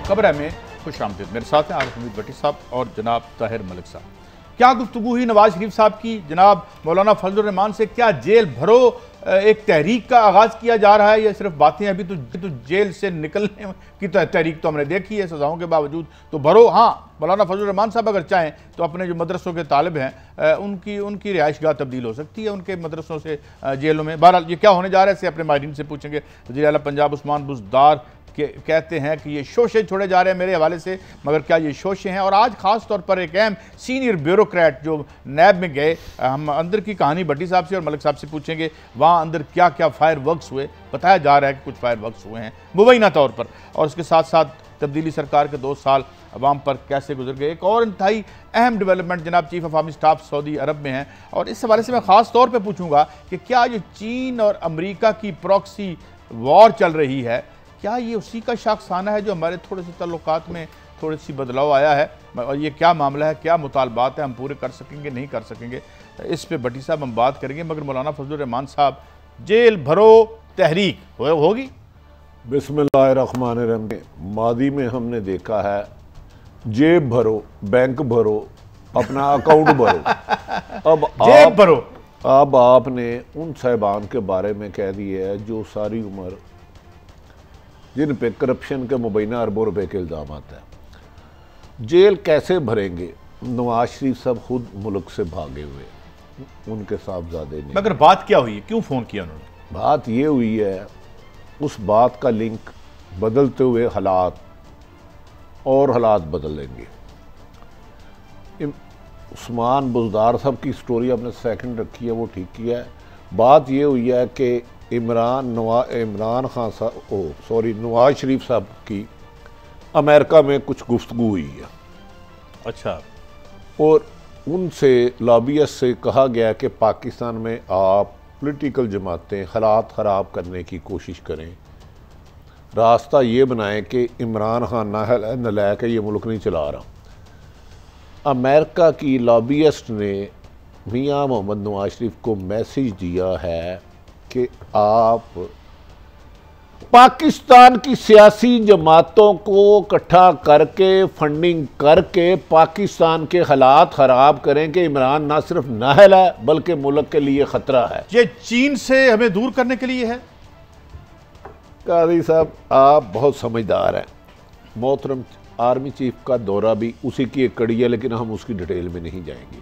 खबर है में खुश आमदीद। मेरे साथ हैं आरिफ हमीद भट्टी साहब और जनाब ताहिर मलिक साहब। क्या गुफ्तगू हुई नवाज शरीफ साहब की जनाब मौलाना फजलुर रहमान से? क्या जेल भरो एक तहरीक का आगाज़ किया जा रहा है या सिर्फ बातें? अभी तो जेल से निकलने की तो तहरीक तो हमने देखी है सज़ाओं के बावजूद। तो भरो, हाँ, मौलाना फजलुर रहमान साहब अगर चाहें तो अपने जो मदरसों के तालिब हैं उनकी रिहाइशगाह तब्दील हो सकती है उनके मदरसों से जेलों में। बहरहाल ये क्या होने जा रहा है इसे अपने माहिरीन से पूछेंगे। वज़ीर आला पंजाब उस्मान बुज़दार कहते हैं कि ये शोशे छोड़े जा रहे हैं मेरे हवाले से, मगर क्या ये शोशे हैं? और आज खास तौर पर एक अहम सीनियर ब्यूरोक्रेट जो नैब में गए, हम अंदर की कहानी भट्टी साहब से और मलिक साहब से पूछेंगे वहाँ अंदर क्या क्या फायर वर्क्स हुए। बताया जा रहा है कि कुछ फायर वर्क्स हुए हैं मुबैना तौर पर, और उसके साथ साथ तब्दीली सरकार के 2 साल अवाम पर कैसे गुजर गए। एक और इंतहाई अहम डेवलपमेंट, जनाब चीफ ऑफ आर्मी स्टाफ सऊदी अरब में हैं, और इस हवाले से मैं ख़ास तौर पर पूछूंगा कि क्या ये चीन और अमरीका की प्रॉक्सी वॉर चल रही है, क्या ये उसी का शाखसाना है जो हमारे थोड़े से ताल्लुकात में थोड़ी सी बदलाव आया है? और ये क्या मामला है, क्या मुतालबात है, हम पूरे कर सकेंगे नहीं कर सकेंगे, इस पे भट्टी साहब हम बात करेंगे। मगर मौलाना फजलुर रहमान साहब, जेल भरो तहरीक होगी? बिस्मिल्लाहिर्रहमानिर्रहीम। मादी में हमने देखा है जेब भरो, बैंक भरो, अपना अकाउंट भरो। अब जेब भरो। अब आपने उन साहिबान के बारे में कह दिया है जो सारी उम्र जिन पे करप्शन के मुबैना अरबों रुपए के इल्ज़ाम आता है। जेल कैसे भरेंगे? नवाज शरीफ साहब खुद मुल्क से भागे हुए, उनके साहबजादे ने। मगर बात क्या हुई, क्यों फ़ोन किया उन्होंने? बात ये हुई है, उस बात का लिंक बदलते हुए हालात, और हालात बदल लेंगे। उस्मान बुज़दार साहब की स्टोरी आपने सेकंड रखी है, वो ठीक किया है। बात ये हुई है कि नवाज शरीफ साहब की अमेरिका में कुछ गुफ्तगू हुई है। अच्छा। और उनसे लॉबियस्ट से कहा गया कि पाकिस्तान में आप पॉलिटिकल जमातें हालात ख़राब करने की कोशिश करें, रास्ता ये बनाएं कि इमरान खान नालायक है, ये मुल्क नहीं चला रहा। अमेरिका की लॉबियस्ट ने मियां मोहम्मद नवाज शरीफ को मैसेज दिया है कि आप पाकिस्तान की सियासी जमातों को इकट्ठा करके फंडिंग करके पाकिस्तान के हालात ख़राब करें कि इमरान ना सिर्फ नाहल है बल्कि मुल्क के लिए ख़तरा है। ये चीन से हमें दूर करने के लिए है। काजी साहब, आप बहुत समझदार हैं। मोहतरम आर्मी चीफ का दौरा भी उसी की एक कड़ी है, लेकिन हम उसकी डिटेल में नहीं जाएंगे।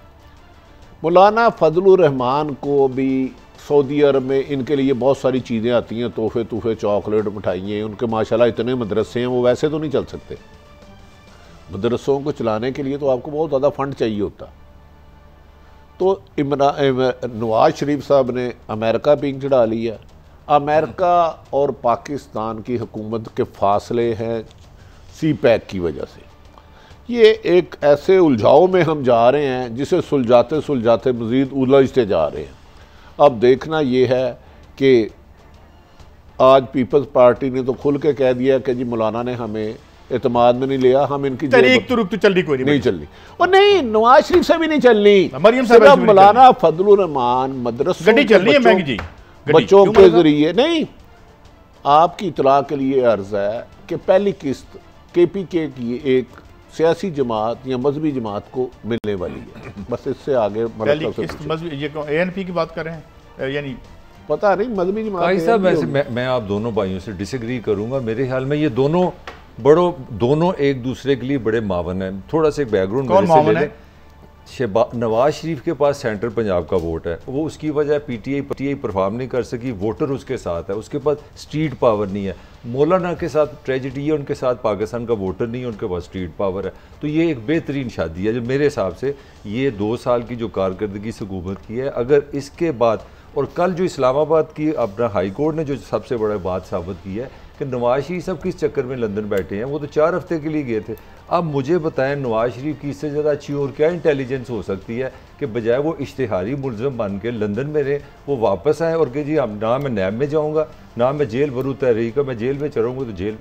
मौलाना फजलुर रहमान को भी सऊदी अरब में इनके लिए बहुत सारी चीज़ें आती हैं, तोहफे चॉकलेट मिठाइयाँ, उनके माशाल्लाह इतने मदरसे हैं, वो वैसे तो नहीं चल सकते। मदरसों को चलाने के लिए तो आपको बहुत ज़्यादा फंड चाहिए होता। तो नवाज शरीफ साहब ने अमेरिका पिंग चढ़ा लिया। अमेरिका और पाकिस्तान की हुकूमत के फासले हैं सी पैक की वजह से। ये एक ऐसे उलझाव में हम जा रहे हैं जिसे सुलझाते सुलझाते मज़ीद उलझते जा रहे हैं। अब देखना ये है कि आज पीपल्स पार्टी ने तो खुल के कह दिया कि जी मौलाना ने हमें एतमाद में नहीं लिया, हम इनकी तहरीक तो रुक तो चल रही, कोई नहीं चल रही, और नहीं नवाज शरीफ से भी नहीं चलनी, मरियम साहब मौलाना फजलुर रहमान मदरसों गड्डी चल रही है महंगी जी, बच्चों के जरिए नहीं। आपकी इतला के लिए अर्ज है कि पहली किस्त KPK की एक सियासी जमात या मजहबी जमात को मिलने वाली है। बस इससे आगे ANP की बात कर रहे हैं, यानी पता नहीं मजहबी जमात साहब। वैसे मैं आप दोनों भाइयों से डिसएग्री करूंगा। मेरे ख्याल में ये दोनों एक दूसरे के लिए बड़े मावन हैं। थोड़ा सा एक बैकग्राउंड कौन मावन है? नवाज शरीफ के पास सेंट्रल पंजाब का वोट है, वो उसकी वजह PTI परफॉर्म नहीं कर सकी, वोटर उसके साथ है, उसके पास स्ट्रीट पावर नहीं है। मौलाना के साथ ट्रेजिडी है, उनके साथ पाकिस्तान का वोटर नहीं है, उनके पास स्ट्रीट पावर है। तो ये एक बेहतरीन शादी है जो मेरे हिसाब से ये 2 साल की जो कारकर्दगी हुकूमत की है। अगर इसके बाद, और कल जो इस्लामाबाद की अपना हाई कोर्ट ने जो सबसे बड़ा बात साबित की है कि नवाज शरीफ सब किस चक्कर में लंदन बैठे हैं, वो तो 4 हफ्ते के लिए गए थे। अब मुझे बताएं नवाज शरीफ की इससे ज़्यादा अच्छी और क्या इंटेलिजेंस हो सकती है कि बजाय वो इश्तिहारी मुलज़म बन के लंदन में रहे, वो वापस आए और कि जी अब ना मैं नैब में जाऊँगा ना मैं जेल भरूँ, तहरीक मैं जेल में चढ़ूँगा, तो जेल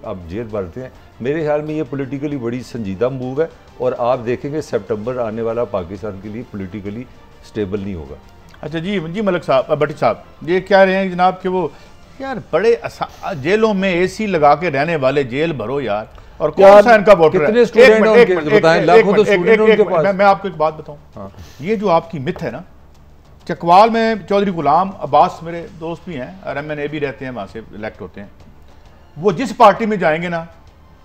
भरते हैं। मेरे ख्याल में ये पॉलिटिकली बड़ी संजीदा मूव है, और आप देखेंगे सितंबर आने वाला पाकिस्तान के लिए पॉलिटिकली स्टेबल नहीं होगा। अच्छा जी मलिक साहब, भट्टी साहब, ये कह रहे हैं जनाब कि वो यार बड़े जेलों में AC लगा के रहने वाले जेल भरो यार, और कौन सा इनका वोटर कितने है? स्टूडेंट हैं उनके, बताएं, लाखों तो स्टूडेंट हैं उनके पास। मैं आपको एक बात बताऊं, ये जो आपकी मिथ है ना, चकवाल में चौधरी गुलाम अब्बास मेरे दोस्त भी हैं और MNA भी रहते हैं, वहां से इलेक्ट होते हैं। वो जिस पार्टी में जाएंगे ना,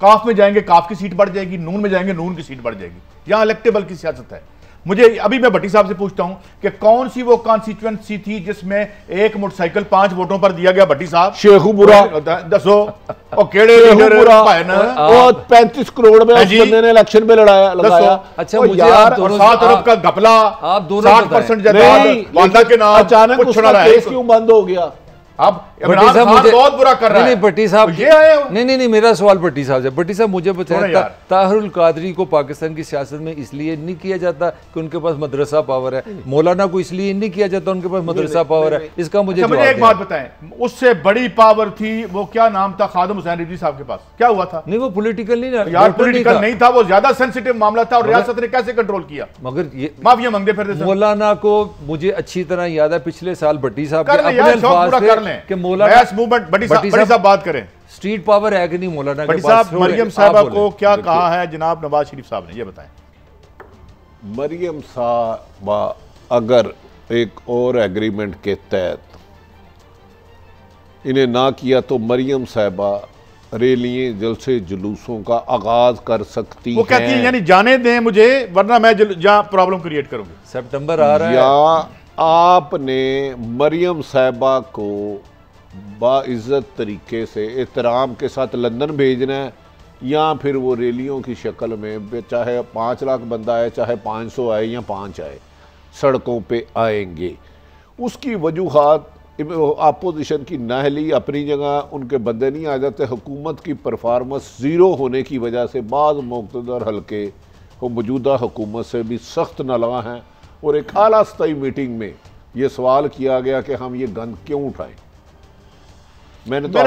काफ में जाएंगे काफ की सीट बढ़ जाएगी, नून में जाएंगे नून की सीट बढ़ जाएगी। यहां इलेक्टेबल की सियासत है। मुझे अभी मैं भट्टी साहब से पूछता हूं कि कौन सी वो कॉन्स्टिट्यूएंसी थी जिसमें एक मोटरसाइकिल 5 वोटों पर दिया गया? भट्टी साहब शेखुपुरा दसो और केड़े लीडर भाई ना, वो 35 करोड़ में उस बंदे ने इलेक्शन में लगाया। अच्छा, ओ मुझे यार, आप दोनों 7 अरब का घपला, आप दोनों 60% बताएं। जायदाद वादा के नाम अचानक कुछ उसका ना रहा है। केस क्यों बंद हो गया? अब भट्टी इमरान साहब खान मुझे बहुत बुरा कर रहा है। नहीं भट्टी साहब, ये आए हो। नहीं, मेरा सवाल भट्टी साहब से। भट्टी साहब मुझे थोड़ा बताएं, यार। ताहिरुल कादरी को पाकिस्तान की सियासत में इसलिए नहीं किया जाता कि उनके पास मदरसा पावर है, मौलाना को इसलिए नहीं किया जाता उनके पास मदरसा पावर है। इसका मुझे अच्छा, मुझे एक बात बताएं, उससे बड़ी पावर थी, वो क्या नाम था, खादिम हुसैन रिजवी साहब के पास क्या हुआ था? नहीं, वो पॉलिटिकल नहीं ना, यार पॉलिटिकल नहीं था, वो ज्यादा सेंसिटिव मामला था और रियासत ने कैसे कंट्रोल किया? मगर ये माफिया मांगते फिरते थे। मौलाना को मुझे अच्छी तरह याद है, पिछले साल भट्टी साहब के कर लें अपने यार, शौक अल्फाज पूरा थे कर लें कि मौलाना मैस मूवमेंट। बड़ी साहब बात करें, स्ट्रीट पावर है कि नहीं मौलाना के बड़ी पास? साहब, छोड़ें, मरियम आप साहबा बोलें। को क्या कहा है जनाब नवाज शरीफ साहब ने, ये बताएं। मरियम साहबा अगर एक और एग्रीमेंट के तहत इन्हें ना किया तो मरियम साहबा रैलियों जलसे जुलूसों का आगाज कर सकती वो कहती है यानी जाने दें मुझे, वरना मैं जहाँ प्रॉब्लम क्रिएट करूंगी। सितंबर आ रहा है, या आपने मरियम साहबा को बाइज्जत तरीके से एहतराम के साथ लंदन भेजना है, या फिर वो रैलियों की शक्ल में चाहे 5 लाख बंदा आए, चाहे 500 आए या 5 आए, सड़कों पे आएंगे। उसकी वजूहात अपोजिशन की नाहली, अपनी जगह उनके बंदे नहीं आ जाते, हुकूमत की परफॉर्मेंस ज़ीरो होने की वजह से बाज़ मुक़्तदर हल्के को मौजूदा हुकूमत से भी सख्त नलवा हैं। और एक आला सतही मीटिंग में ये सवाल किया गया कि हम ये गंद क्यों उठाएं। मैंने तो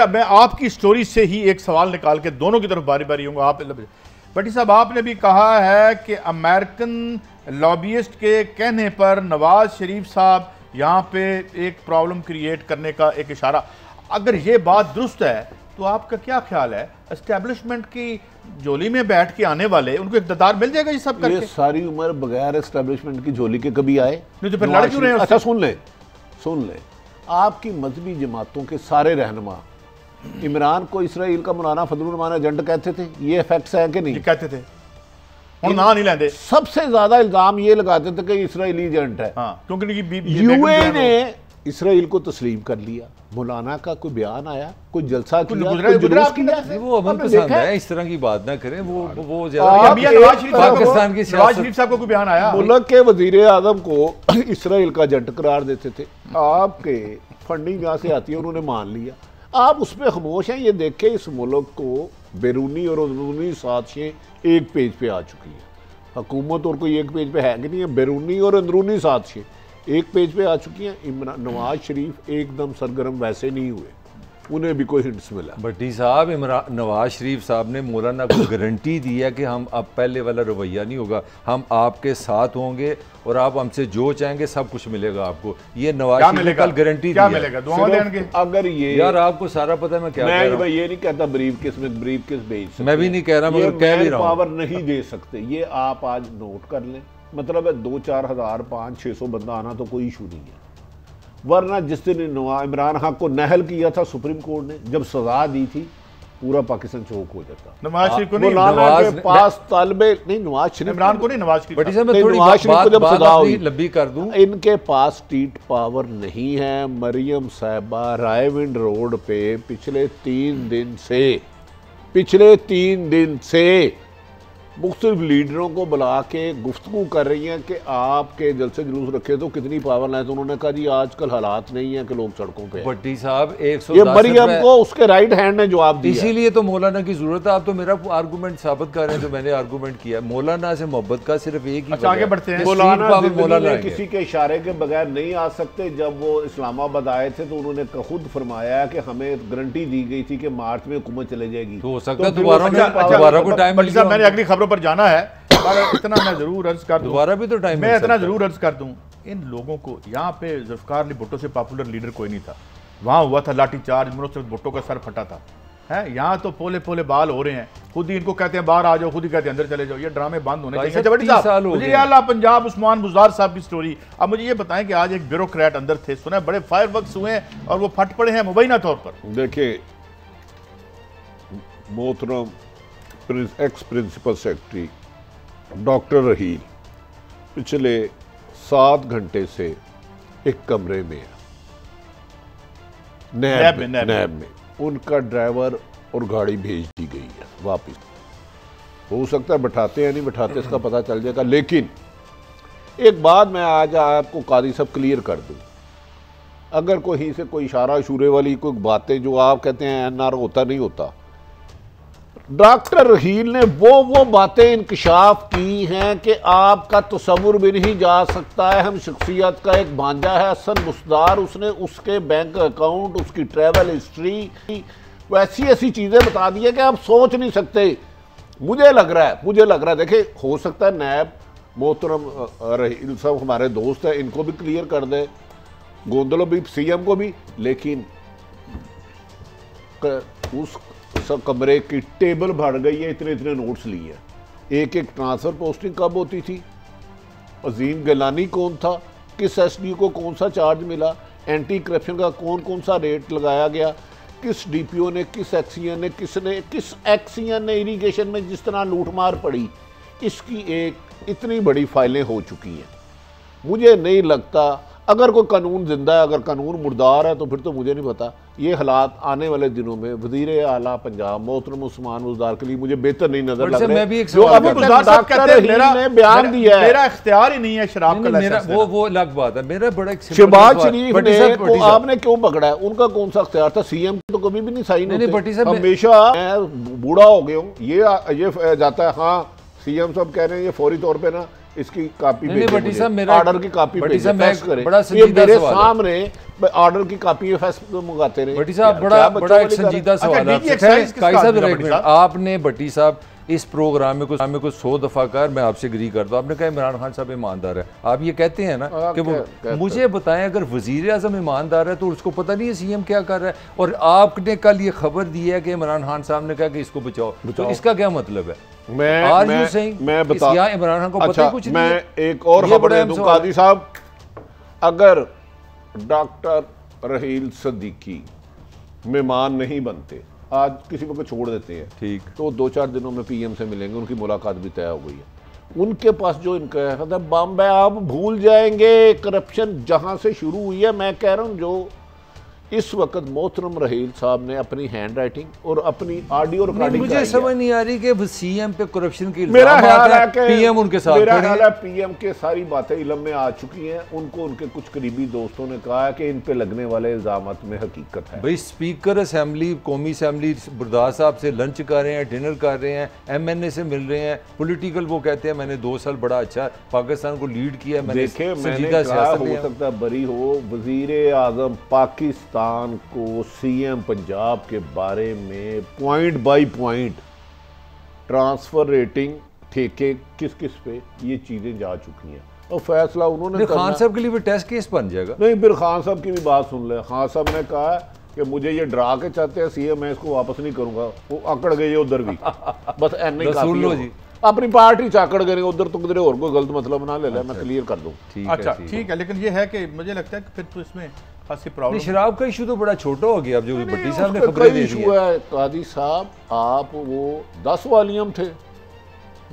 मैं आपकी स्टोरी से ही एक सवाल निकाल के दोनों की तरफ बारी बारी होंगे। आप भट्टी साहब, आपने भी कहा है कि अमेरिकन लॉबियस्ट के कहने पर नवाज शरीफ साहब यहाँ पे एक प्रॉब्लम क्रिएट करने का एक इशारा। अगर ये बात दुरुस्त है तो आपका क्या ख्याल है, एस्टेब्लिशमेंट की झोली में बैठ के आने वाले उनको इक़्तिदार मिल जाएगा ये सब करके? ये सारी उम्र बगैर एस्टेब्लिशमेंट की झोली के कभी आए नहीं तो फिर लड़ क्यों रहे हैं? अच्छा सुन ले, आपकी मजहबी जमातों के सारे रहनुमा इमरान को इसराइल का मौलाना फजलुर रहमान एजेंट कहते थे। ये फैक्ट्स है कि नहीं? ये कहते थे, हम ना नहीं लेंदे। सबसे ज्यादा इल्जाम ये लगाते थे कि इसराइली एजेंट है। हाँ, क्योंकि यूए ने इसराइल को तस्लीम कर लिया। मौलाना का कोई बयान आया, कोई जलसा किया, कोई जुलूस किया? नहीं, वो अमन पसंद है, इस तरह की बात ना करें। वो पाकिस्तान की नवाज शरीफ साहब को कोई बयान आया, मुल्क के वजीर आजम को इसराइल का एजेंट करार देते थे। आपके फंडिंग जहाँ से आती है उन्होंने मान लिया, आप उस पर खामोश हैं। ये देखें, इस मुल्क को बैरूनी और अंदरूनी साजिशें एक पेज पे आ चुकी है। हुकूमत और कोई एक पेज पे है कि नहीं है, बैरूनी और अंदरूनी साजिशें एक पेज पे आ चुकी हैं। नवाज शरीफ एकदम सरगर्म वैसे नहीं हुए, उन्हें भी कोई हिंट्स मिला। भट्टी साहब, नवाज शरीफ साहब ने मौलाना को गारंटी दी है कि हम अब पहले वाला रवैया नहीं होगा, हम आपके साथ होंगे और आप हमसे जो चाहेंगे सब कुछ मिलेगा आपको। ये नवाज शरीफ ने कल गारंटी दी है। अगर ये यार आपको सारा पता है मैं क्या कह रहा हूं। ये नहीं कहता ब्रीफ किस भेज सकते, मैं भी नहीं कह रहा, मगर कह भी रहा हूं पावर नहीं दे सकते। ये आप आज नोट कर लें, मतलब है 2-4 हज़ार 500-600 बंदा आना तो कोई इशू नहीं है। वरना जिस दिन इमरान खान को नहल किया था सुप्रीम कोर्ट ने, जब सजा दी थी, पूरा पाकिस्तान चौक हो जाता। नवाज शरीफ को नहीं, नवाज के पास तालिबे नहीं, नवाज शरीफ इमरान को नहीं, नवाज शरीफ। भट्टी साहब मैं थोड़ी बात लंबी कर दूं, इनके पास स्ट्रीट पावर नहीं है। मरियम साहबा रायविंड रोड पे पिछले 3 दिन से मुख्तलिफ लीडरों को बुला के गुफ्तगू कर रही हैं कि आपके जलसे जुलूस रखे तो कितनी पावर लाए। तो उन्होंने कहा जी आजकल हालात नहीं है कि लोग सड़कों पे। भट्टी साहब 110 ये मरियम को उसके राइट हैंड ने जवाब दिया, इसीलिए तो मौलाना की जरूरत है। आप तो मेरा आर्गूमेंट साबित कर रहे हैं जो मैंने आर्गूमेंट किया। मौलाना से मोहब्बत का सिर्फ एक ही आगे बढ़ते हैं। मौलाना किसी के इशारे के बगैर नहीं आ सकते। जब वो इस्लामाबाद आए थे तो उन्होंने खुद फरमाया कि हमें गारंटी दी गई थी कि मार्च में हुकूमत चले जाएगी। हो सकता है दोबारा को टाइम मिल गया। मैंने अगली खबरों पर जाना है, इतना मैं जरूर अर्ज कर दूं, दोबारा भी तो टाइम, मैं इतना जरूर अर्ज कर दूं, इन लोगों को यहाँ पे जुल्फिकार अली भुट्टो से पॉपुलर लीडर कोई नहीं था। वहां हुआ था लाठीचार्ज, मुनस्सरत भुट्टो का सर फटा था। है। यहाँ तो पोले पोले बाल हो रहे हैं, खुद ही इनको कहते हैं बाहर आ जाओ, खुद ही कहते हैं अंदर चले जाओ। ये ड्रामे बंद होने चाहिए। अच्छा भट्टी साहब, मुझे आला पंजाब उस्मान बुज़दार साहब की स्टोरी, अब मुझे ये बताएं कि आज एक ब्यूरोक्रेट अंदर थे, सुना बड़े फायरवर्क्स हुए हैं और वो फट पड़े हैं मुबैना तौर पर। देखिए, मोहतरम ex principal secretary doctor Raheel पिछले 7 घंटे से एक कमरे में है, नैब में। उनका ड्राइवर और गाड़ी भेज दी गई है वापस। हो सकता है बैठाते या नहीं बैठाते इसका पता चल जाएगा, लेकिन एक बात मैं आज आपको कादी साहब क्लियर कर दूं, अगर कोई से कोई इशारा इशूरे वाली कोई बातें जो आप कहते हैं एनआर होता नहीं होता, डॉक्टर रहील ने वो बातें इंकशाफ की हैं कि आपका तस्वुर भी नहीं जा सकता है। हम शख्सियत का एक भांजा है हसन बुज़दार, उसने उसके बैंक अकाउंट, उसकी ट्रैवल हिस्ट्री, वैसी ऐसी चीज़ें बता दी है कि आप सोच नहीं सकते। मुझे लग रहा है देखिए, हो सकता है नैब मोहतरम रहील साहब हमारे दोस्त हैं, इनको भी क्लियर कर दे, गोंदलो भी, सीएम को भी, लेकिन उस सब कमरे की टेबल भर गई है, इतने नोट्स लिए हैं। एक ट्रांसफर पोस्टिंग कब होती थी, अजीम गिलानी कौन था, किस एसडी को कौन सा चार्ज मिला, एंटी करप्शन का कौन सा रेट लगाया गया, किस डीपीओ ने, किस एक्सीएन ने इरिगेशन में जिस तरह लूटमार पड़ी, इसकी एक इतनी बड़ी फाइलें हो चुकी हैं। मुझे नहीं लगता, अगर कोई कानून जिंदा है, अगर कानून मुर्दार है, तो फिर तो मुझे नहीं पता ये हालात आने वाले दिनों में वजीर आला पंजाब मोहतरम उस्मान बुज़दार के लिए मुझे बेहतर नहीं नजर लग रहा है। जो अभी डॉक्टर ने बयान दिया है, मेरा इख्तियार ही नहीं है शराब का लाइसेंस, वो अलग बात है। मेरा बड़ा शहबाज शरीफ ने को आपने क्यों पकड़ा है, उनका कौन सा इख्तियार था? सीएम तो कभी भी नहीं साइन होते, हमेशा। मैं बूढ़ा हो गया हूँ, ये जाता है, हाँ सीएम साहब कह रहे हैं ये फौरी तौर पे ना इसकी कापी ऑर्डर की कापी मेरे सामने ऑर्डर की कापी मंगाते रहे। भट्टी साहब बड़ा एक संजीदा सवाल है आपने। भट्टी साहब इस प्रोग्राम में कुछ 100 दफा कर, मैं आपसे एग्री करता हूँ, आपने कहा इमरान खान साहब ईमानदार है, आप ये कहते हैं ना कि वो, मुझे बताएं अगर वजीर आज़म ईमानदार है तो उसको पता नहीं है सीएम क्या कर रहा है, और आपने कल ये खबर दी है कि इमरान खान साहब ने कहा कि इसको बचाओ, तो इसका क्या मतलब है? मैं बता इमरान खान को पता कुछ मैं एक और खबर दे दूं कादी साहब, अगर डॉक्टर रहील सिद्दीकी मेहमान नहीं बनते, आज किसी को छोड़ देते हैं, ठीक, तो 2-4 दिनों में पीएम से मिलेंगे, उनकी मुलाकात भी तय हो गई है। उनके पास जो इनका है बम है, आप भूल जाएंगे करप्शन जहां से शुरू हुई है। मैं कह रहा हूं जो इस वक्त मोहतरम रहील साहब ने अपनी हैंड राइटिंग और अपनी ऑडियो रिकॉर्डिंग, मुझे समझ नहीं आ रही कि सीएम पे करप्शन की मेरा ख्याल है कि पीएम उनके साथ, मेरा ख्याल है पीएम के सारी बातें इल्म में आ चुकी हैं। उनको उनके कुछ करीबी दोस्तों ने कहा है कि इन पे लगने वाले इल्जामात में हकीकत है। भाई स्पीकर असेंबली, कौमी असेंबली बुज़दार साहब से लंच कर रहे हैं, डिनर कर रहे हैं, एमएनए से मिल रहे हैं, पॉलिटिकल वो कहते हैं मैंने 2 साल बड़ा अच्छा पाकिस्तान को लीड किया, मैंने संजीदा सियासत हो सकता है बरी हो, वजीर आज़म पाकिस्तान को सीएम पंजाब के बारे में point by point transfer rating, ठेके किस किस पे, ये चीजें जा चुकी हैं और फैसला उन्होंने खान साहब के लिए भी टेस्ट केस बन जाएगा। नहीं, फिर खान साहब की भी बात सुन ले। खान साहब ने कहा कि मुझे ये डरा के चाहते हैं सीएम, मैं इसको वापस नहीं करूंगा। वो अकड़ गए उधर भी, बस एन सुन लो जी, अपनी पार्टी चाकड़ गए उधर, तो किधरे और कोई गलत मतलब ना ले ले, मैं क्लियर कर दूं। अच्छा ठीक है, लेकिन ये है कि मुझे लगता है कि फिर तो इसमें खासी प्रॉब्लम, शराब का इशू तो बड़ा छोटा हो गया। अब जो भट्टी साहब ने खबरें दे दी है, कादी साहब आप वो 10 वॉल्यूम थे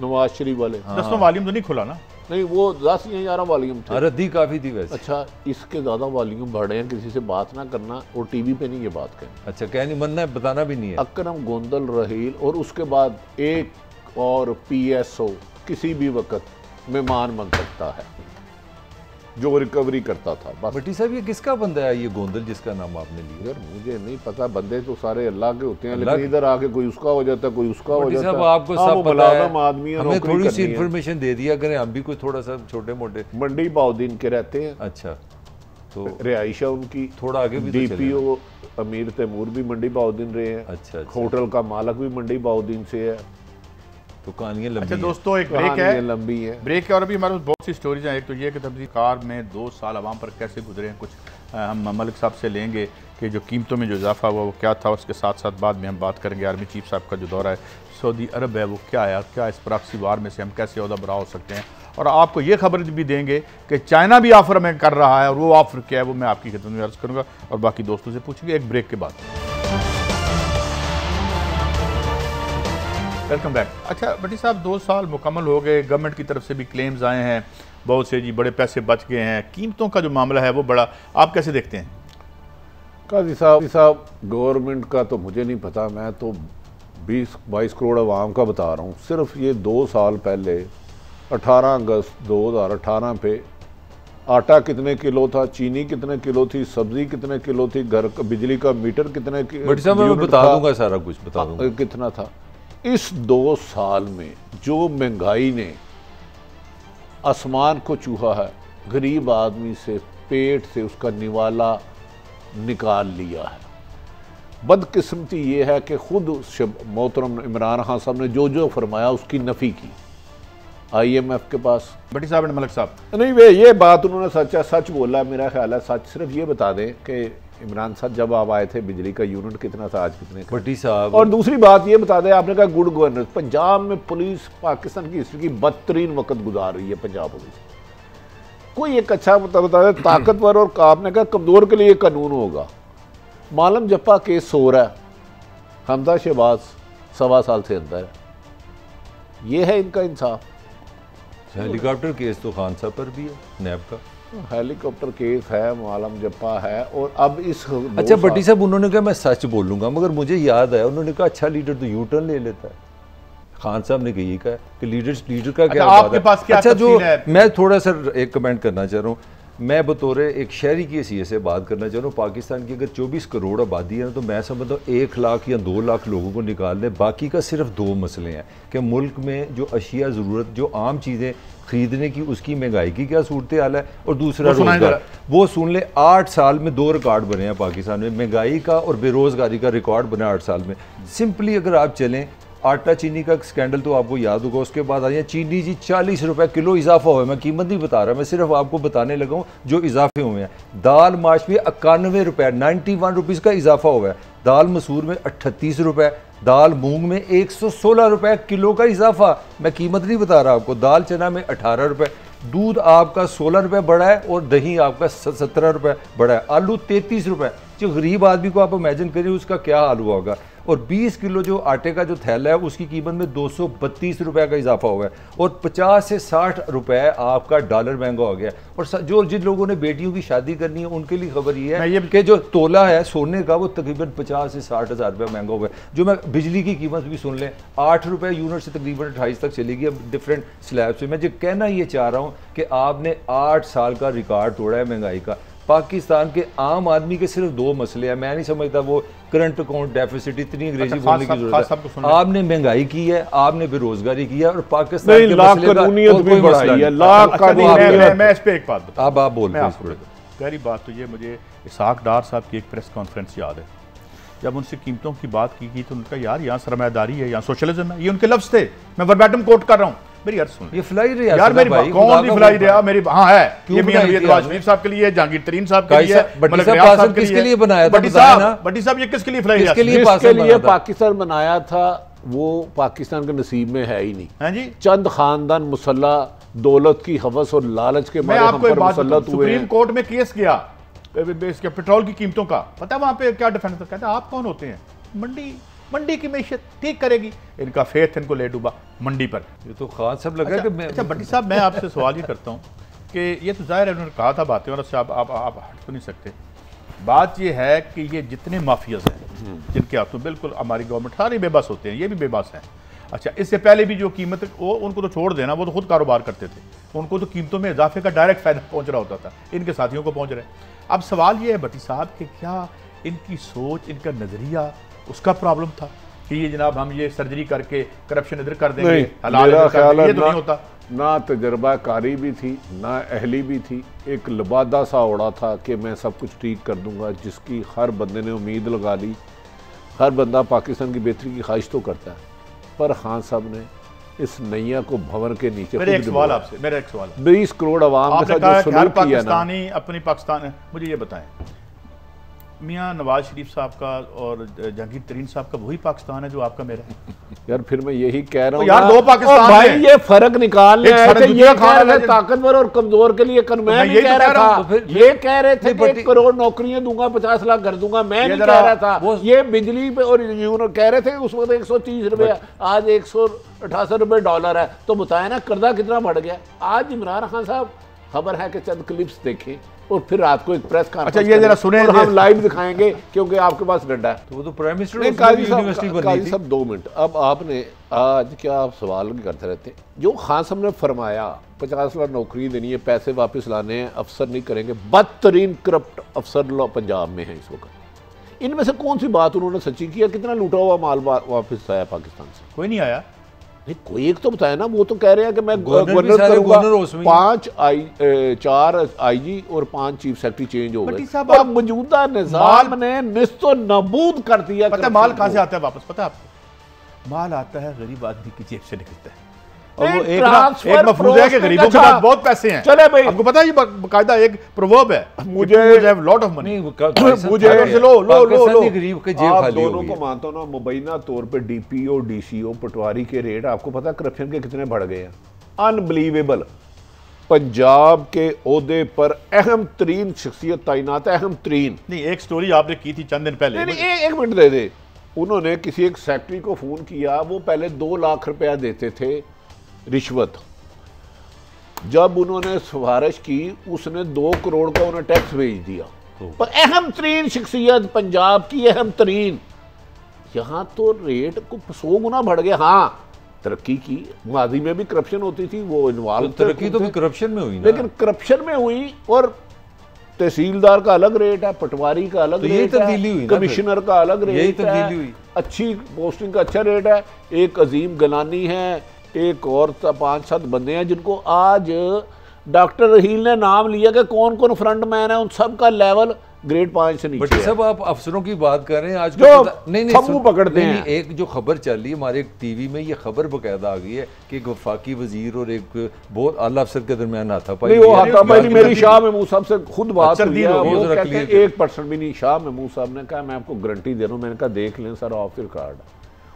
नवाज शरीफ वाले, 10वां वॉल्यूम तो नहीं खुला ना? नहीं, वो 10 या 11 वॉल्यूम थे, रद्दी काफी थी वैसे। अच्छा, इसके ज्यादा वॉल्यूम बढ़े हैं, किसी से बात ना करना और टीवी पे नहीं ये बात करनी। अच्छा, क्या नहीं मनना है, बताना भी नहीं है। अकरम गोंदल रहील और उसके बाद एक और पीएसओ किसी भी वक्त मेहमान बन सकता है जो रिकवरी करता था। बस भट्टी साहब ये किसका बंदा है ये गोंदल जिसका नाम आपने लिया? यार मुझे नहीं पता, बंदे तो सारे अल्लाह के होते हैं, लेकिन इधर आके कोई उसका हो जाता है, कोई उसका हो जाता है। आपको सब पता है, आदमी है, हमें थोड़ी सी इन्फॉर्मेशन दे दिया करें, हम भी कोई थोड़ा सा छोटे मोटे। मंडी बाउद्दीन के रहते हैं। अच्छा, तो रिहाइशा उनकी थोड़ा आगे भी, डीपीओ अमीर तैमूर भी मंडी बाउद्दीन रहे हैं। अच्छा, होटल का मालिक भी मंडी बाउद्दीन से है। तो कहानियां लंबी। अच्छा दोस्तों, एक ब्रेक है, लंबी है ब्रेक है, और अभी हमारे पास बहुत सी स्टोरीज हैं। एक तो ये कि तब्दील कार में 2 साल आवाम पर कैसे गुजरे हैं, कुछ हम मलिक साहब से लेंगे कि जो कीमतों में जो इजाफा हुआ वो क्या था, उसके साथ साथ बाद में हम बात करेंगे आर्मी चीफ साहब का जो दौरा है सऊदी अरब है वो क्या है, क्या इस प्रॉक्सी वार में से हम कैसे ओहदा बरा हो सकते हैं, और आपको ये खबर भी देंगे कि चाइना भी ऑफर में कर रहा है और वो ऑफर क्या है वो मैं आपकी खिदमत में अर्ज़ करूँगा और बाकी दोस्तों से पूछेंगे एक ब्रेक के बाद। Welcome back. अच्छा भट्टी साहब, 2 साल मुकम्मल हो गए, गवर्नमेंट की तरफ से भी क्लेम्स आए हैं बहुत से, जी बड़े पैसे बच गए हैं, कीमतों का जो मामला है वो बड़ा, आप कैसे देखते हैं? काजी साहब गवर्नमेंट का तो मुझे नहीं पता, मैं तो 20-22 करोड़ आवाम का बता रहा हूँ। सिर्फ ये 2 साल पहले 18 अगस्त 2018 पे आटा कितने किलो था, चीनी कितने किलो थी, सब्जी कितने किलो थी, घर का बिजली का मीटर कितने मैं बता दूंगा, सारा कुछ बता दूंगा कितना था। इस 2 साल में जो महंगाई ने आसमान को चूहा है, गरीब आदमी से पेट से उसका निवाला निकाल लिया है। बदकिस्मती ये है कि खुद मोहतरम इमरान खान साहब ने जो जो फरमाया उसकी नफ़ी की IMF के पास। भट्टी साहब ने मलिक साहब नहीं, वे ये बात उन्होंने सच बोला, मेरा ख्याल है सच। सिर्फ ये बता दें कि इमरान साहब जब आप आए थे बिजली का यूनिट कितना था, आज कितने का? भट्टी साहब, और दूसरी बात ये बता दें, आपने कहा गुड गवर्नेंस, पंजाब में पुलिस पाकिस्तान की हिस्ट्री की बदतरीन वक्त गुजार रही है। पंजाब पुलिस कोई एक अच्छा बता दें, ताकतवर और आपने कहा कमज़ोर के लिए कानून होगा। मालम जप्पा केस सो रहा है, हमजा शहबाज 1.25 साल से अंदर है, ये है इनका इंसाफ। हेलीकॉप्टर केस तो खान साहब पर भी है, नैब का हेलीकॉप्टर केस है, मालम जप्पा है, और अब इस अच्छा भट्टी साहब उन्होंने कहा मैं सच बोलूंगा, मगर मुझे याद है उन्होंने कहा अच्छा लीडर तो यू टर्न ले लेता है। खान साहब ने यही कहा कि लीडर का क्या आपके पास क्या अच्छा जो है? मैं थोड़ा सा एक कमेंट करना चाह रहा हूँ, मैं बतौर एक शहरी की हैसियत से बात करना चाह रहा हूँ। पाकिस्तान की अगर 24 करोड़ आबादी है ना, तो मैं समझता हूँ 1 लाख या 2 लाख लोगों को निकाल दें। बाकी का सिर्फ 2 मसले हैं कि मुल्क में जो अशिया ज़रूरत, जो आम चीज़ें खरीदने की, उसकी महंगाई की क्या सूरत हाल है, और दूसरा रोजगार। वो सुन ले, 8 साल में 2 रिकॉर्ड बने हैं पाकिस्तान में, महंगाई का और बेरोज़गारी का रिकॉर्ड बना 8 साल में। सिंपली अगर आप चलें, आटा चीनी का स्कैंडल तो आपको याद होगा, उसके बाद आई चीनी जी 40 रुपए किलो इजाफा हुआ है। मैं कीमत नहीं बता रहा, मैं सिर्फ आपको बताने लगा हूँ जो इजाफे हुए हैं। दाल माश में 91 रुपए, 91 रुपीज़ का इजाफा हुआ है। दाल मसूर में 38 रुपए, दाल मूंग में 116 रुपए किलो का इजाफा। मैं कीमत नहीं बता रहा आपको। दाल चना में 18 रुपए, दूध आपका 16 रुपए बढ़ा है और दही आपका 17 रुपए बढ़ा है। आलू 33 रुपए। जो गरीब आदमी को आप इमेजिन करिए उसका क्या हाल हुआ होगा। और 20 किलो जो आटे का जो थैला है उसकी कीमत में 232 रुपए का इजाफा हुआ है, और 50 से 60 रुपए आपका डॉलर महंगा हो गया। और जो जिन लोगों ने बेटियों की शादी करनी है उनके लिए खबर ये है कि जो तोला है सोने का वो तकरीबन 50 से 60 हज़ार रुपये महंगा हुआ है। जो मैं बिजली की कीमत भी सुन लें, 8 रुपये यूनिट से तकरीबन 28 तक चलेगी अब डिफरेंट स्लैब से। मैं जो कहना ये चाह रहा हूँ कि आपने 8 साल का रिकॉर्ड तोड़ा है महंगाई का। पाकिस्तान के आम आदमी के सिर्फ 2 मसले हैं। मैं नहीं समझता वो करंट अकाउंट डेफिसिट, इतनी अंग्रेजी बोलने की जरूरत है। आपने महंगाई की है, आपने बेरोजगारी की है, और पाकिस्तान के मसले का भी बढ़ाई है। मैं इस पे एक बात बता, अब आप बोल। पहली बात तो ये, मुझे इसहाक डार साहब की एक प्रेस कॉन्फ्रेंस याद है, जब उनसे कीमतों की बात की गई तो उनका यार यहाँ सरमायादारी है, यहाँ सोशलिज्म है, ये उनके लफ्ज थे। मैं वर्बैटम कोट कर रहा हूँ, मेरी अर्ज सुन। ये फ्लाई रियासत यार मेरी बात कौन नहीं फ्लाई रिया मेरी, हाँ है, ये मियां नवाज शरीफ साहब के लिए, जहांगीर तरीन साहब के लिए, भट्टी साहब किसके लिए बनाया था? भट्टी साहब ये किसके लिए फ्लाई रिया? जिसके लिए पाकिस्तान बनाया था वो पाकिस्तान के नसीब में है ही नहीं। हाँ जी, चंद खानदान मुसल्ला दौलत की हवस और लालच के मारे हम पर मुसल्लत हुए। सुप्रीम कोर्ट में केस किया पेट्रोल की कीमतों का, पता है वहां पे क्या डिफेंस था? कहता आप कौन होते हैं? मंडी की मैशियत ठीक करेगी। इनका फेथ इनको ले डूबा मंडी पर। ये तो खास सब लगा कि अच्छा भट्टी साहब, मैं आपसे सवाल ये करता हूँ कि ये तो जाहिर है उन्होंने कहा था बातें, और उससे आप हट तो नहीं सकते। बात ये है कि ये जितने माफियाज हैं जिनके हाथों, बिल्कुल हमारी गवर्नमेंट सारे बेबस होते हैं, ये भी बेबस हैं। अच्छा, इससे पहले भी जो कीमत, वो उनको तो छोड़ देना, वो तो खुद कारोबार करते थे, उनको तो कीमतों में इजाफे का डायरेक्ट फायदा पहुंच रहा होता था, इनके साथियों को पहुंच रहा है। अब सवाल ये है भट्टी साहब कि क्या इनकी सोच, इनका नजरिया उसका प्रॉब्लम था कि ये जनाब हम ये सर्जरी करके करप्शन इधर कर देंगे, हलाल इधर कर देंगे? ये तो नहीं होता। ना तजर्बाकारी भी थी, ना अहली भी थी, एक लबादा सा उड़ा था कि मैं सब कुछ ठीक कर दूंगा, जिसकी हर बंदे ने उम्मीद लगा ली। हर बंदा पाकिस्तान की बेहतरी की ख्वाहिश तो करता है, पर खान साहब ने इस नैया को भंवर के नीचे मेरा एक सवाल आपसे, मेरा एक सवाल 20 करोड़ आवाम के साथ जो सलूक किया ना, पाकिस्तानी अपनी पाकिस्तान, मुझे ये बताएं मियाँ नवाज शरीफ साहब का और जहांगीर तरीन साहब का वही पाकिस्तान है जो आपका मेरा है? यार फिर मैं यही कह रहा हूँ यार, दो पाकिस्तान भाई है। ये फर्क निकाल एक फर्क ये खा कह रहा रहे ताकतवर और कमजोर के लिए मैं नहीं कह रहा था, ये कह रहे थे कि 1 करोड़ नौकरियां दूंगा, 50 लाख घर दूंगा, मैं नहीं कह रहा था। ये बिजली पे और कह रहे थे उस वक्त 130 रुपए, आज 188 रुपए डॉलर है, तो बताया ना कर्जा कितना बढ़ गया। आज इमरान खान साहब, खबर है कि चंद क्लिप्स देखें और फिर रात को एक प्रेस कॉन्फ्रेंस, अच्छा ये जरा सुने, और हम लाइव दिखाएंगे क्योंकि आपके पास डंडा है। तो वो तो प्राइम मिनिस्टर यूनिवर्सिटी बनी थी। सब 2 मिनट, अब आपने आज क्या आप सवाल करते रहते, जो खान साहब ने फरमाया 50 लाख नौकरी देनी है, पैसे वापस लाने हैं, अफसर नहीं करेंगे, बदतरीन करप्ट अफसर पंजाब में है इस वक्त। इनमें से कौन सी बात उन्होंने सच्ची किया? कितना लूटा हुआ माल वापस आया पाकिस्तान से? कोई नहीं आया। नहीं, कोई एक तो बताया ना, वो तो कह रहे हैं कि मैं गवर्नर करूंगा, 4 IG और 5 चीफ सेक्रेटरी चेंज हो गए। अब मौजूदा निजाम ने निस्तो नबूद कर दिया। पता है माल कहां से आता है वापस? पता है आपको? माल आता है गरीब आदमी की जेब से निकलता है, और वो एक मफरूज है कि गरीबों के पास बहुत पैसे हैं। चले भाई, आपको पता है ये बाकायदा एक प्रोवर्ब है, मुझे लॉट ऑफ मनी, मुझे लो गरीब के जेब आप खाली दोनों को मानता हूं ना, मुबैना तौर पे DPO DCO पटवारी के रेट आपको पता करप्शन के कितने बढ़ गए हैं? अनबिलीवेबल। पंजाब के ओहदे पर अहम तरीन शख्सियत तैनात है, अहम तरीन। नहीं, एक स्टोरी आपने की थी चंद दिन पहले। एक मिनट दे दे। उन्होंने किसी एक सेक्रेटरी को फोन किया, वो पहले 2 लाख रुपया देते थे रिश्वत। जब उन्होंने सिफारिश की, उसने 2 करोड़ का उन्हें टैक्स भेज दिया। पर अहम तरीन शख्सियत पंजाब की, अहम तरीन, यहां तो रेट को 100 गुना बढ़ गया। हाँ, तरक्की की, माजी में भी करप्शन होती थी, वो इन्वॉल्व, तरक्की तो करप्शन में हुई ना, लेकिन करप्शन में हुई। और तहसीलदार का अलग रेट है, पटवारी का अलग रेट है, कमिश्नर का अलग रेट है, अच्छी पोस्टिंग का अच्छा रेट है। एक अजीम गलानी है, एक और 5-7 बंदे हैं जिनको आज डॉक्टर रहील ने नाम लिया कि कौन कौन फ्रंट मैन है, उन सब का लेवल ग्रेड 5 से नीचे। सब आप अफसरों की बात कर रहे हैं आज जो नहीं पकड़ते हैं। एक जो खबर चल रही है हमारे टीवी में, ये खबर बकायदा आ गई है कि एक वफाकी वजीर और एक बहुत आला अफसर के दरमियान हाथापाई, वो हाथापाई मेरी शाह महमूद साहब से खुद बात हुई है, वो कहते हैं 1% भी नहीं। शाह महमूद साहब ने कहा मैं आपको गारंटी दे रहा हूँ, मैंने कहा देख लें सर ऑफ रिकॉर्ड,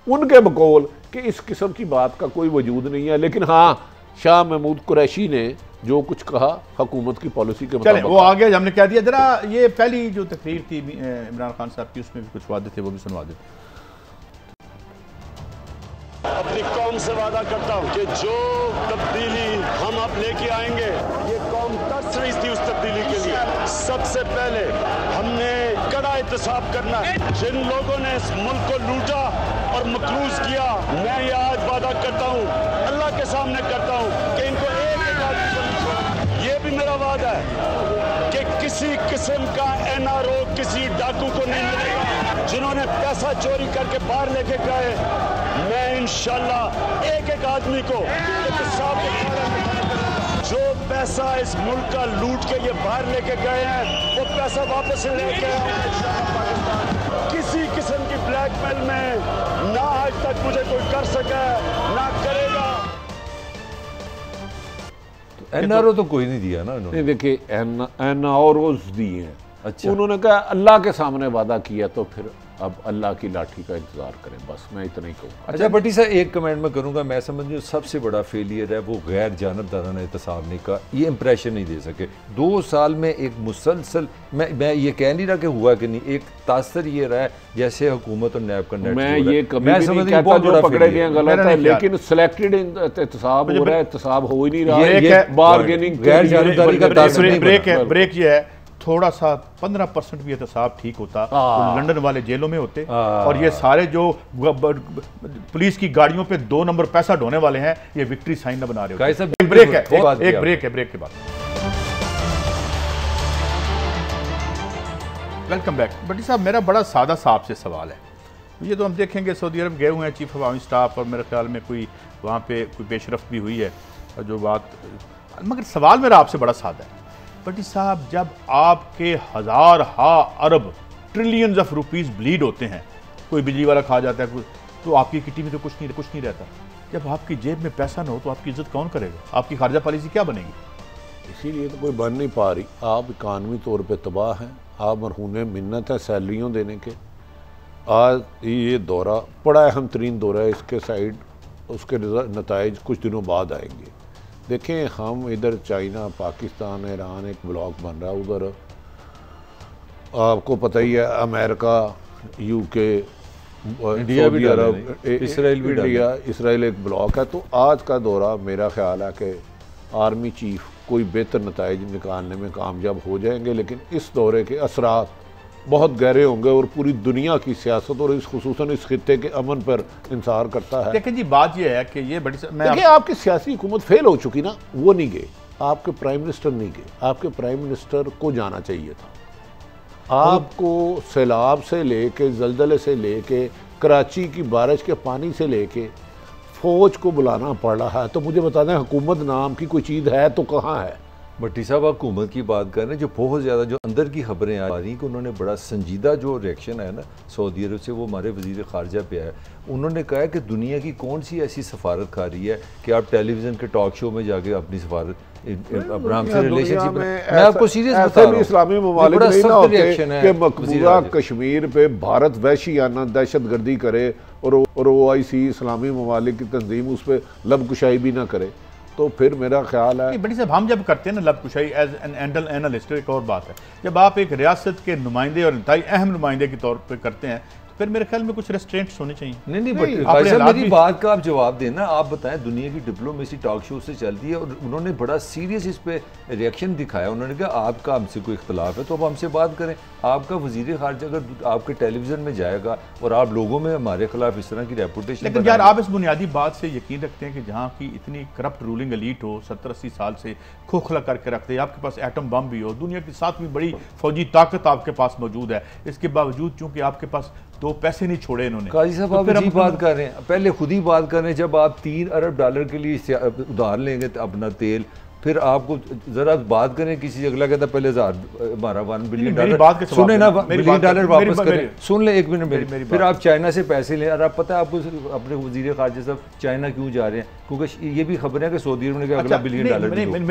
उनके बकौल कि इस किस्म की बात का कोई वजूद नहीं है। लेकिन हाँ, शाह महमूद कुरैशी ने जो कुछ कहा हुकूमत की पॉलिसी के मुताबिक, वो आ गया, हमने क्या दिया। जरा ये पहली जो तकरीर थी इमरान खान साहब की, उसमें भी कुछ वादे थे, वो भी सुनवा देते। अपनी कौम से वादा करता हूँ कि जो तब्दीली हम अब लेके आएंगे, ये कौम तरस रही थी उस तब्दीली के लिए। सबसे पहले हमने कड़ा एहतसाब करना है। जिन लोगों ने इस मुल्क को लूटा और मकरूज किया, मैं ये आज वादा करता हूँ, अल्लाह के सामने करता हूँ कि इनको एक ये भी मेरा वादा है कि किसी किस्म का NRO किसी डाकू को नहीं मिलेगा। जिन्होंने पैसा चोरी करके बाहर लेके गए, मैं इंशाल्लाह एक आदमी को जो पैसा इस मुल्क का लूट के ये बाहर लेके गए हैं, वो पैसा वापस लेके किसी किस्म की ब्लैकमेल में ना आज तक मुझे कोई कर सका, ना करेगा। NRO तो कोई नहीं दिया ना उन्होंने। देखिए NROs दिए हैं। अच्छा, उन्होंने कहा अल्लाह के सामने वादा किया, तो फिर अब अल्लाह की लाठी का इंतजार करें, बस मैं इतना ही कहूँगा। अच्छा भट्टी साहब, एक कमेंट में करूँगा, मैं समझ सबसे बड़ा फेलियर है वो गैर जानबदाराना एहतसाब नहीं का, ये इंप्रेशन नहीं दे सके 2 साल में। एक मुसलसल, मैं ये कह नहीं रहा कि हुआ कि नहीं, एक तासर ये रहा है जैसे हुकूमत और नैब का नेट। मैं ये कभी नहीं कहता जो पकड़े गए गलत है, लेकिन सिलेक्टेड एहतसाब हो रहा है, एहतसाब हो ही नहीं रहा है। बारगेनिंग, गैर जानबदारी का तासर नहीं। ब्रेक ये है, थोड़ा सा 15% भी एहतसाब ठीक होता तो लंदन वाले जेलों में होते, और ये सारे जो पुलिस की गाड़ियों पे 2 नंबर पैसा ढोने वाले हैं, ये विक्ट्री साइन न बना रहे हो। एक ब्रेक है, एक ब्रेक है, ब्रेक के बाद वेलकम बैक। भट्टी साहब, मेरा बड़ा सादा सा आपसे सवाल है। ये तो हम देखेंगे सऊदी अरब गए हुए हैं चीफ अवामी स्टाफ, और मेरे ख्याल में कोई वहाँ पे कोई पेशरफ्त भी हुई है, और जो बात, मगर सवाल मेरा आपसे बड़ा सादा है। भट्टी साहब, जब आपके हज़ार अरब ट्रिलियंस ऑफ रुपीस ब्लीड होते हैं, कोई बिजली वाला खा जाता है, तो आपकी किटी में तो कुछ नहीं रहता। जब आपकी जेब में पैसा ना हो तो आपकी इज्जत कौन करेगा? आपकी खारजा पॉलिसी क्या बनेगी? इसीलिए तो कोई बन नहीं पा रही। आप इकानवी तौर पे तबाह हैं, आप मरहूने मिन्नत है सैलरियों देने के। आज ये दौरा बड़ा अहम तरीन दौरा है, इसके साइड उसके नताइज कुछ दिनों बाद आएंगे। देखें, हम इधर चाइना, पाकिस्तान, ईरान एक ब्लॉक बन रहा है, उधर आपको पता ही है अमेरिका, यूके, सऊदी अरब, इसराइल एक ब्लॉक है। तो आज का दौरा मेरा ख्याल है कि आर्मी चीफ कोई बेहतर नताइज निकालने में कामयाब हो जाएंगे, लेकिन इस दौरे के असरात बहुत गहरे होंगे और पूरी दुनिया की सियासत और इस खुसूसन इस खित्ते के अमन पर इंसार करता है। लेकिन जी बात यह है कि ये बड़ी देखिए, आपकी सियासी हुकूमत फेल हो चुकी ना, वो नहीं गए, आपके प्राइम मिनिस्टर नहीं गए। आपके प्राइम मिनिस्टर को जाना चाहिए था। आपको सैलाब से लेके, जलजले से लेके, कराची की बारिश के पानी से लेके फौज को बुलाना पड़ रहा है। तो मुझे बता दें, हुकूमत नाम की कोई चीज़ है तो कहाँ है? भट्टी साहब, आप हुकूमत की बात कर रहे हैं, जो बहुत ज़्यादा जो अंदर की खबरें आ रही हैं कि उन्होंने बड़ा संजीदा जो रिएक्शन है ना सऊदी अरब से, वो हमारे वज़ीर ख़ारजा पे है। उन्होंने कहा है कि दुनिया की कौन सी ऐसी सफारत खा रही है कि आप टेलीविज़न के टॉक शो में जाके अपनी सफारत रिलेशनशिप मैं आपको सीरियस बता रहा हूं। इस्लामी ममालिक नहीं ना होते कि मकबूजा कश्मीर पे भारत वहशियाना दहशतगर्दी करे और OIC इस्लामी ममालिक की तंजीम उस पर लबकुशाई भी ना करे। तो फिर मेरा ख्याल है बड़ी साहब, हम जब करते हैं ना लबकुशाई एज एन एनालिस्ट, एक और बात है, जब आप एक रियासत के नुमाइंदे और इंतहाई अहम नुमाइंदे के तौर पर करते हैं तो फिर मेरे ख्याल में कुछ रेस्ट्रेंट्स होने चाहिए। नहीं मेरी बात का आप जवाब देना। आप बताएं, दुनिया की डिप्लोमेसी टॉक शो से चलती है और उन्होंने बड़ा सीरियस इस पे रिएक्शन दिखाया। उन्होंने कहा आपका हमसे कोई इख्तलाफ है तो अब हमसे बात करें। आपका वजीर खारजा अगर आपके टेलीविजन में जाएगा और आप लोगों में हमारे खिलाफ इस तरह की रेपुटेशन, लेकिन यार आप इस बुनियादी बात से यकीन रखते हैं कि जहाँ की इतनी करप्ट रूलिंग एलीट हो, 70-80 साल से खोखला करके रखते हैं, आपके पास एटम बम भी हो, दुनिया की 7वीं बड़ी फौजी ताकत आपके पास मौजूद है, इसके बावजूद चूंकि आपके पास 2 पैसे नहीं छोड़े इन्होंने। काजी साहब, आप अजीब बात कर रहे हैं, पहले खुद ही बात कर रहे हैं। जब आप $3 अरब के लिए उधार लेंगे अपना तेल, फिर आपको जरा बात करें किसी अगला कहता पहले हमारा $1 बिलियन सुने ना, $1 बिलियन वापस करें, सुन ले 1 मिनट मेरी। फिर आप चाइना से पैसे लें और आप पता है आपको अपने वजीर खारजा साहब चाइना क्यों जा रहे हैं? क्योंकि ये भी खबर है कि सऊदी अरब ने अगला $1 बिलियन।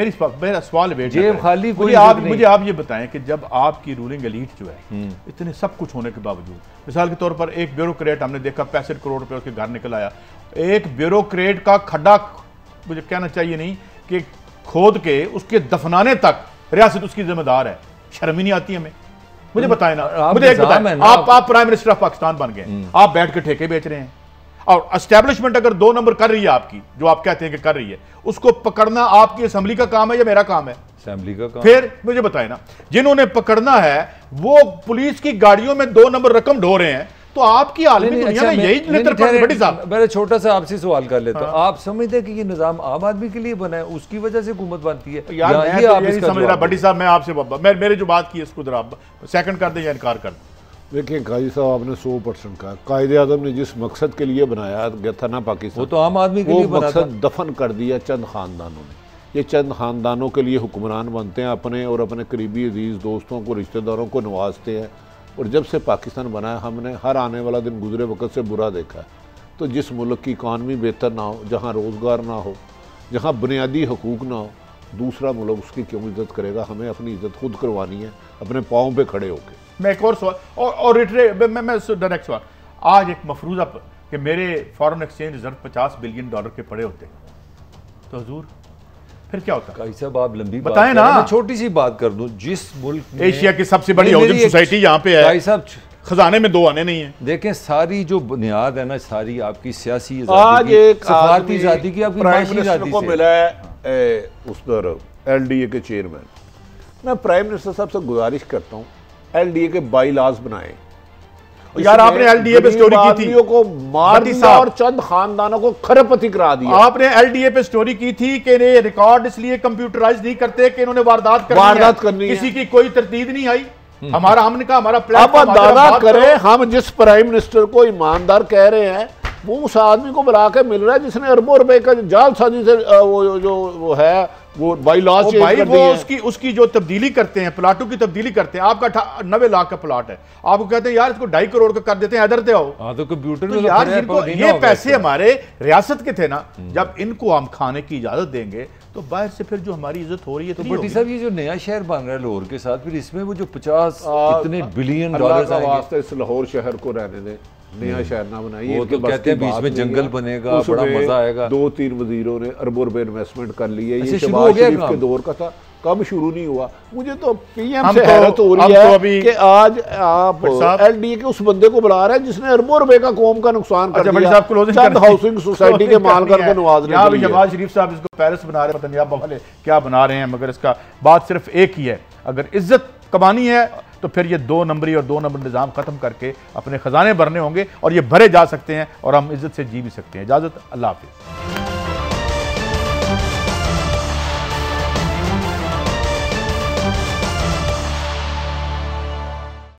मेरा सवाल जेब खाली। मुझे आप ये बताएं कि जब आपकी रूलिंग एलीट जो है इतने सब कुछ होने के बावजूद, मिसाल के तौर पर एक ब्यूरोक्रेट हमने देखा 65 करोड़ रुपए उसके घर निकल आया। एक ब्यूरोक्रेट का खड्डा, मुझे कहना चाहिए नहीं कि खोद के उसके दफनाने तक रियासत उसकी जिम्मेदार है। शर्म ही नहीं आती हमें? मुझे बताएं ना, मुझे एक बताएं, आप प्राइम मिनिस्टर ऑफ पाकिस्तान बन गए, आप बैठ के ठेके बेच रहे हैं और एस्टेब्लिशमेंट अगर 2 नंबर कर रही है आपकी, जो आप कहते हैं कि कर रही है, उसको पकड़ना आपकी असेंबली का काम है या मेरा काम है? असेंबली का काम। फिर मुझे बताएं ना, जिन्होंने पकड़ना है वो पुलिस की गाड़ियों में 2 नंबर रकम ढो रहे हैं, तो आपकी आलमी दुनिया में यही बड़ी साहब। मैं छोटा सा आपसे सवाल कर लेता हूं, आप समझते हैं कि ये निजाम आम आदमी के लिए बना है, उसकी वजह से हुकूमत बनती है? यार मैं तो ये नहीं समझ रहा बड़ी साहब, मैं आपसे मेरे जो बात की इसको जरा सेकंड कर दें या इनकार कर दें। देखिए काजी साहब, आपने 100% कहा। कायदे-ए-आज़म ने जिस मकसद के लिए बनाया गया था ना पाकिस्तान, वो तो आम आदमी के लिए बना था। मकसद दफन कर दिया चंद खानदानों ने। ये चंद खानदानों के लिए हुक्मरान बनते हैं, अपने और अपने करीबी अजीज़ दोस्तों को, रिश्तेदारों को नवाजते हैं। और जब से पाकिस्तान बना है, हमने हर आने वाला दिन गुजरे वक्त से बुरा देखा है। तो जिस मुल्क की इकानमी बेहतर ना हो, जहाँ रोज़गार ना हो, जहाँ बुनियादी हकूक़ ना हो, दूसरा मुल्क उसकी क्यों इज्जत करेगा? हमें अपनी इज्जत खुद करवानी है, अपने पाँव पे खड़े होकर। मैं एक और सवाल और मैं डायरेक्ट सवाल, आज एक मफरूज़ा कि मेरे फॉरेन एक्सचेंज रिजर्व $50 बिलियन के पड़े होते, तो हुजूर फिर क्या होता? काजी साहब, आप लंबी बताएं ना। मैं छोटी सी बात कर दूं, जिस मुल्क में एशिया की सबसे बड़ी हाउसिंग सोसाइटी यहाँ पे है, काजी साहब खजाने में 2 आने नहीं है। देखें, सारी जो बुनियाद है ना, सारी आपकी सियासी आज एक सफारती आज़ादी की, आपकी प्राइम मिनिस्टर को मिला है उस पर LDA के चेयरमैन। मैं प्राइम मिनिस्टर साहब से गुजारिश करता हूँ, LDA के बाईलॉज बनाए। यार आपने LDA पे स्टोरी की थी, को मार दिया और चंद खानदानों को खरपति करा दिया। आपने LDA पे स्टोरी की थी कि ये रिकॉर्ड इसलिए कंप्यूटराइज नहीं करते कि इन्होंने वारदात करनी है। किसी की कोई तरतीब नहीं आई। हमने कहा हमारा प्लान, आप अंदाजा करें, हम जिस प्राइम मिनिस्टर को ईमानदार कह रहे हैं वो उस आदमी को बुला के मिल रहा है जिसने अरबों रुपए का जालसाजी से वो है वो बाई लॉ चेंज भाई कर वो उसकी जो तब्दीली करते हैं, प्लाटों की तब्दीली करते हैं। आपका 90 लाख का प्लाट है, आपको कहते हैं यार इसको 2.5 करोड़ का कर देते हैं, इधर से आओ। हाँ तो कंप्यूटर में यार जिनको ये पैसे हमारे रियासत के थे ना, जब इनको हम खाने की इजाजत देंगे तो बाहर से फिर जो हमारी इज्जत हो रही है। तो भट्टी साहब ये जो नया शहर बन रहा है लाहौर के साथ, फिर इसमें वो जो 50 इतने बिलियन डॉलर वास्ते इस लाहौर शहर को रहने दें, नया शहर ना बनाइए। वो तो कहते हैं बीच में जंगल बनेगा, बड़ा मजा आएगा। 2-3 वजीरों ने अरबों रुपए इन्वेस्टमेंट कर लिए। ये शुरू हो गया के दौर का था, कब शुरू नहीं हुआ। मुझे तो पीएम से हैरत हो रही है कि आज आप एलडीए के उस बंदे को बुला रहे हैं जिसने अरबों रुपए का कौम का नुकसान कर दिया, चंद हाउसिंग सोसाइटी के मालकर को नवाजने के लिए। शहबाज शरीफ साहब इसको पेरिस बना रहे हैं, पता नहीं आप वाले क्या बना रहे हैं, मगर इसका बात सिर्फ एक ही है, अगर इज्जत कमानी है तो फिर ये 2 नंबरी और 2 नंबर निज़ाम ख़त्म करके अपने ख़जाने भरने होंगे, और ये भरे जा सकते हैं और हम इज्जत से जी भी सकते हैं। इजाज़त, अल्लाह हाफ़िज़।